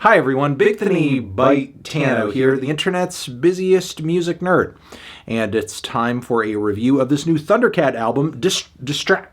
Hi everyone, Big Thinny Bite Tano here, the internet's busiest music nerd. And it's time for a review of this new Thundercat album, Distracted.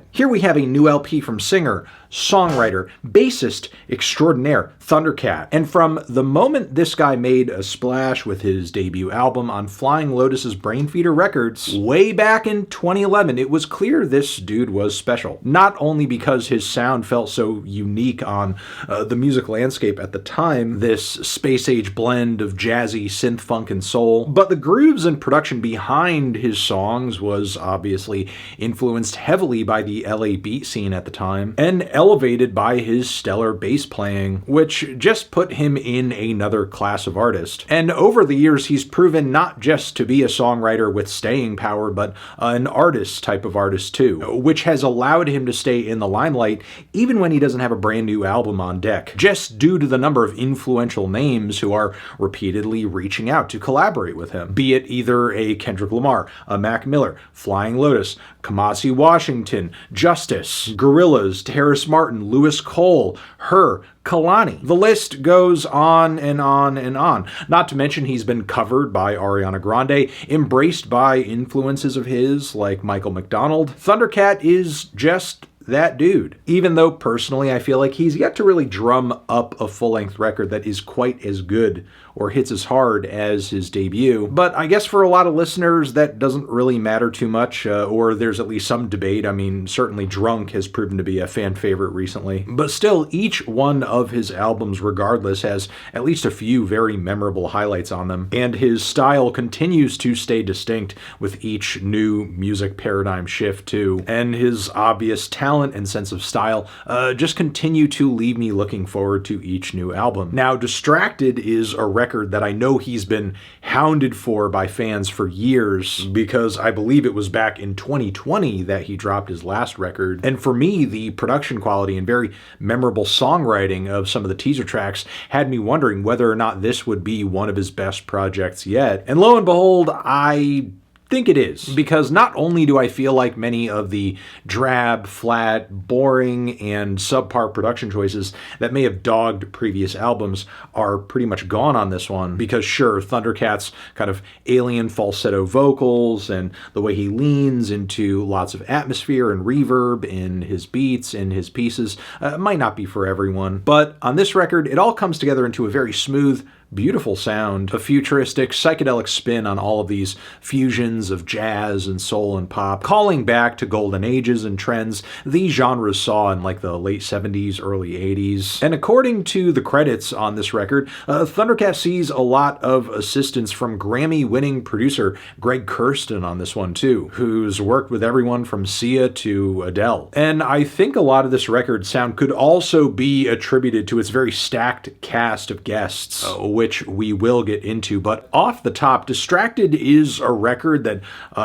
Here we have a new LP from singer, songwriter, bassist extraordinaire, Thundercat. And from the moment this guy made a splash with his debut album on Flying Lotus's BRAINFEEDER Records, way back in 2011, it was clear this dude was special. Not only because his sound felt so unique on the music landscape at the time, this space-age blend of jazzy synth funk and soul, but the grooves and production behind his songs was obviously influenced heavily by the LA beat scene at the time, and elevated by his stellar bass playing, which just put him in another class of artist. And over the years, he's proven not just to be a songwriter with staying power, but an artist type of artist too, which has allowed him to stay in the limelight even when he doesn't have a brand new album on deck, just due to the number of influential names who are repeatedly reaching out to collaborate with him, be it either a Kendrick Lamar, a Mac Miller, Flying Lotus, Kamasi Washington, Justice, Gorillaz, Terrace Martin, Lewis Cole, Her, Kalani. The list goes on and on and on. Not to mention he's been covered by Ariana Grande, embraced by influences of his like Michael McDonald. Thundercat is just that dude. Even though personally I feel like he's yet to really drum up a full-length record that is quite as good or hits as hard as his debut. But I guess for a lot of listeners that doesn't really matter too much, or there's at least some debate. I mean, certainly Drunk has proven to be a fan favorite recently. But still, each one of his albums regardless has at least a few very memorable highlights on them. And his style continues to stay distinct with each new music paradigm shift too. And his obvious talent and sense of style just continue to leave me looking forward to each new album. Now, Distracted is a record that I know he's been hounded for by fans for years, because I believe it was back in 2020 that he dropped his last record. And for me, the production quality and very memorable songwriting of some of the teaser tracks had me wondering whether or not this would be one of his best projects yet. And lo and behold, I think it is, because not only do I feel like many of the drab, flat, boring, and subpar production choices that may have dogged previous albums are pretty much gone on this one, because sure, Thundercat's kind of alien falsetto vocals and the way he leans into lots of atmosphere and reverb in his beats and his pieces might not be for everyone, but on this record, it all comes together into a very smooth, beautiful sound, a futuristic, psychedelic spin on all of these fusions of jazz and soul and pop, calling back to golden ages and trends these genres saw in like the late 70s, early 80s. And according to the credits on this record, Thundercat sees a lot of assistance from Grammy-winning producer Greg Kurstin on this one too, who's worked with everyone from Sia to Adele. And I think a lot of this record sound could also be attributed to its very stacked cast of guests, which we will get into. But off the top, Distracted is a record that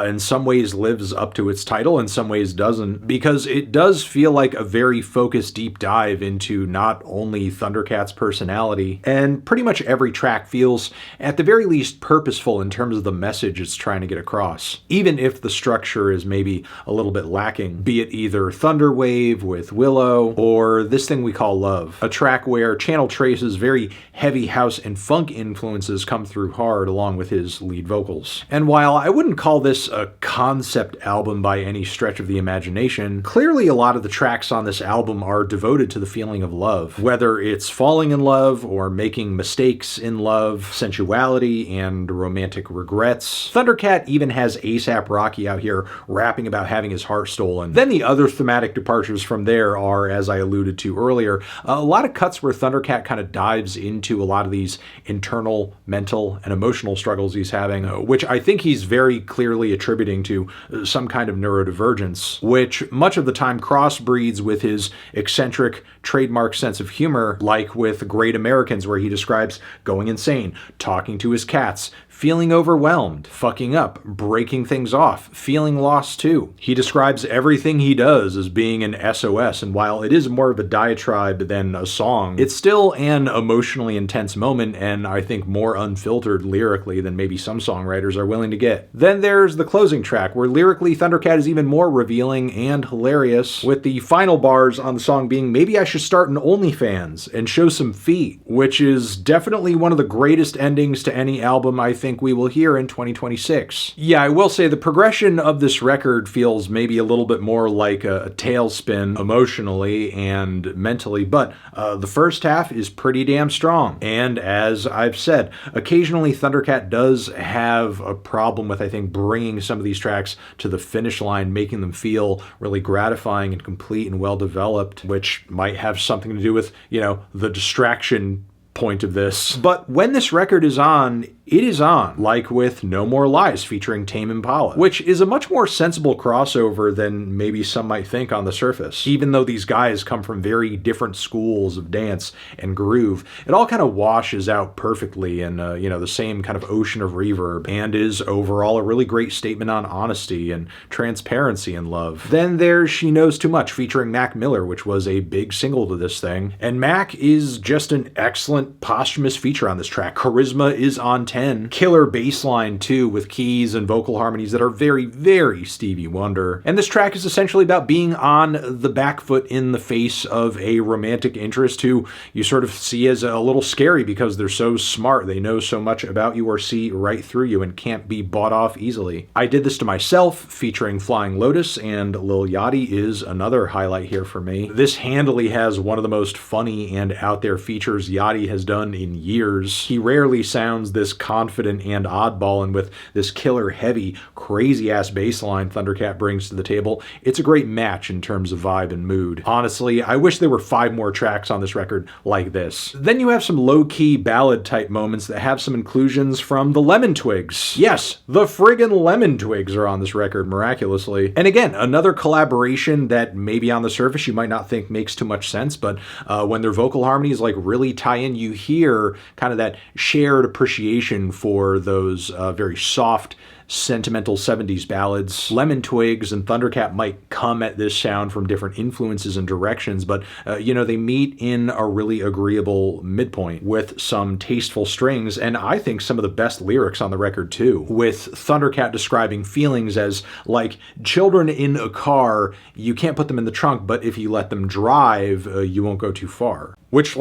in some ways lives up to its title, in some ways doesn't, because it does feel like a very focused deep dive into not only Thundercat's personality, and pretty much every track feels at the very least purposeful in terms of the message it's trying to get across, even if the structure is maybe a little bit lacking, be it either Thunderwave with Willow or This Thing We Call Love, a track where Channel Trace's very heavy house and funk influences come through hard along with his lead vocals. And while I wouldn't call this a concept album by any stretch of the imagination, clearly a lot of the tracks on this album are devoted to the feeling of love, whether it's falling in love or making mistakes in love, sensuality, and romantic regrets. Thundercat even has A$AP Rocky out here rapping about having his heart stolen. Then the other thematic departures from there are, as I alluded to earlier, a lot of cuts where Thundercat kind of dives into a lot of these internal, mental, and emotional struggles he's having, which I think he's very clearly attributing to some kind of neurodivergence, which much of the time crossbreeds with his eccentric, trademark sense of humor, like with Great Americans, where he describes going insane, talking to his cats, feeling overwhelmed, fucking up, breaking things off, feeling lost too. He describes everything he does as being an SOS, and while it is more of a diatribe than a song, it's still an emotionally intense moment, and I think more unfiltered lyrically than maybe some songwriters are willing to get. Then there's the closing track, where lyrically Thundercat is even more revealing and hilarious, with the final bars on the song being, "Maybe I should start an OnlyFans and show some feet, which is definitely one of the greatest endings to any album I think we will hear in 2026. Yeah, I will say the progression of this record feels maybe a little bit more like a tailspin emotionally and mentally, but the first half is pretty damn strong. And as I've said, occasionally Thundercat does have a problem with, I think, bringing some of these tracks to the finish line, making them feel really gratifying and complete and well developed, which might have something to do with, the distraction point of this. But when this record is on, it is on, like with No More Lies featuring Tame Impala, which is a much more sensible crossover than maybe some might think on the surface. Even though these guys come from very different schools of dance and groove, it all kind of washes out perfectly in, the same kind of ocean of reverb, and is overall a really great statement on honesty and transparency in love. Then there's She Knows Too Much featuring Mac Miller, which was a big single to this thing, and Mac is just an excellent posthumous feature on this track. Charisma is on 10. Killer bass line too, with keys and vocal harmonies that are very, very Stevie Wonder. And this track is essentially about being on the back foot in the face of a romantic interest who you sort of see as a little scary because they're so smart. They know so much about you or see right through you and can't be bought off easily. I Did This to Myself featuring Flying Lotus and Lil Yachty is another highlight here for me. This handily has one of the most funny and out there features Yachty has done in years. He rarely sounds this confident and oddball, and with this killer heavy, crazy ass bass line Thundercat brings to the table, it's a great match in terms of vibe and mood. Honestly, I wish there were 5 more tracks on this record like this. Then you have some low-key ballad type moments that have some inclusions from the Lemon Twigs. Yes, the friggin' Lemon Twigs are on this record miraculously. And again, another collaboration that maybe on the surface you might not think makes too much sense, but when their vocal harmonies really tie in, you hear kind of that shared appreciation for those very soft, sentimental 70s ballads. Lemon Twigs and Thundercat might come at this sound from different influences and directions, but they meet in a really agreeable midpoint with some tasteful strings, and I think some of the best lyrics on the record too, with Thundercat describing feelings as like children in a car. You can't put them in the trunk, but if you let them drive, you won't go too far. Which,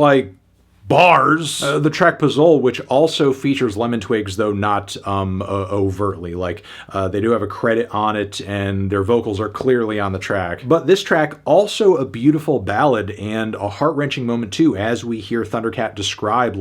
bars. The track POZOLE, which also features Lemon Twigs, though not overtly. They do have a credit on it, and their vocals are clearly on the track. But this track, also a beautiful ballad and a heart-wrenching moment too, as we hear Thundercat describe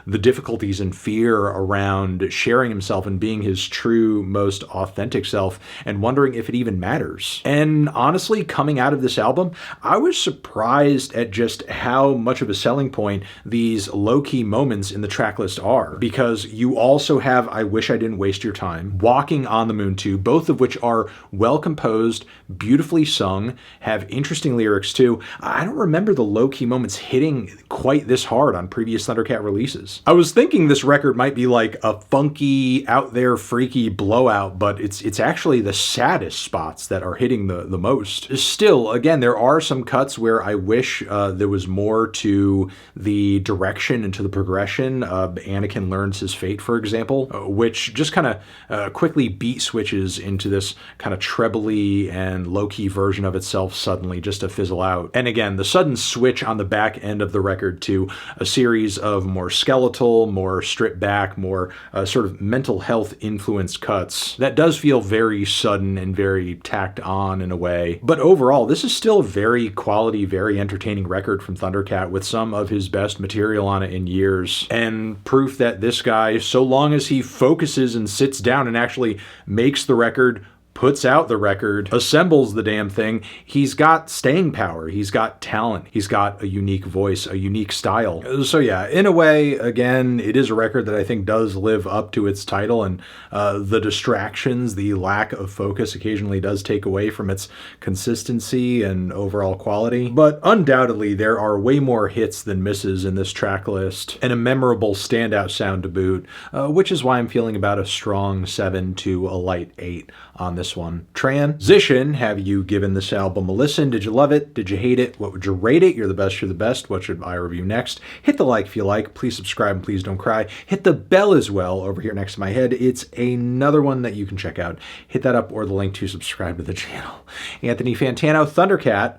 the difficulties and fear around sharing himself and being his true, most authentic self, and wondering if it even matters. And honestly, coming out of this album, I was surprised at just how much of a selling point these low-key moments in the tracklist are, because you also have I Wish I Didn't Waste Your Time, Walking on the Moon too, both of which are well composed, beautifully sung, have interesting lyrics too. I don't remember the low-key moments hitting quite this hard on previous Thundercat releases. I was thinking this record might be like a funky, out there, freaky blowout, but it's actually the saddest spots that are hitting the most. Still, again, there are some cuts where I wish there was more to the direction and to the progression. Anakin Learns His Fate, for example, which just kind of quickly beat switches into this kind of trebly and low-key version of itself suddenly, just to fizzle out. And again, the sudden switch on the back end of the record to a series of more skeletal, more stripped back, more sort of mental health influenced cuts, that does feel very sudden and very tacked on in a way. But overall, this is still a very quality, very entertaining record from Thundercat with some of his best material on it in years, and proof that this guy, so long as he focuses and sits down and actually makes the record, puts out the record, assembles the damn thing, he's got staying power, he's got talent, he's got a unique voice, a unique style. So yeah, in a way, again, it is a record that I think does live up to its title, and the distractions, the lack of focus occasionally does take away from its consistency and overall quality. But undoubtedly, there are way more hits than misses in this track list, and a memorable standout sound to boot, which is why I'm feeling about a strong 7 to a light 8 on this one. Transition, have you given this album a listen? Did you love it? Did you hate it? What would you rate it? You're the best, you're the best. What should I review next? Hit the like if you like. Please subscribe and please don't cry. Hit the bell as well over here next to my head. It's another one that you can check out. Hit that up or the link to subscribe to the channel. Anthony Fantano, Thundercat,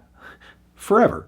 forever.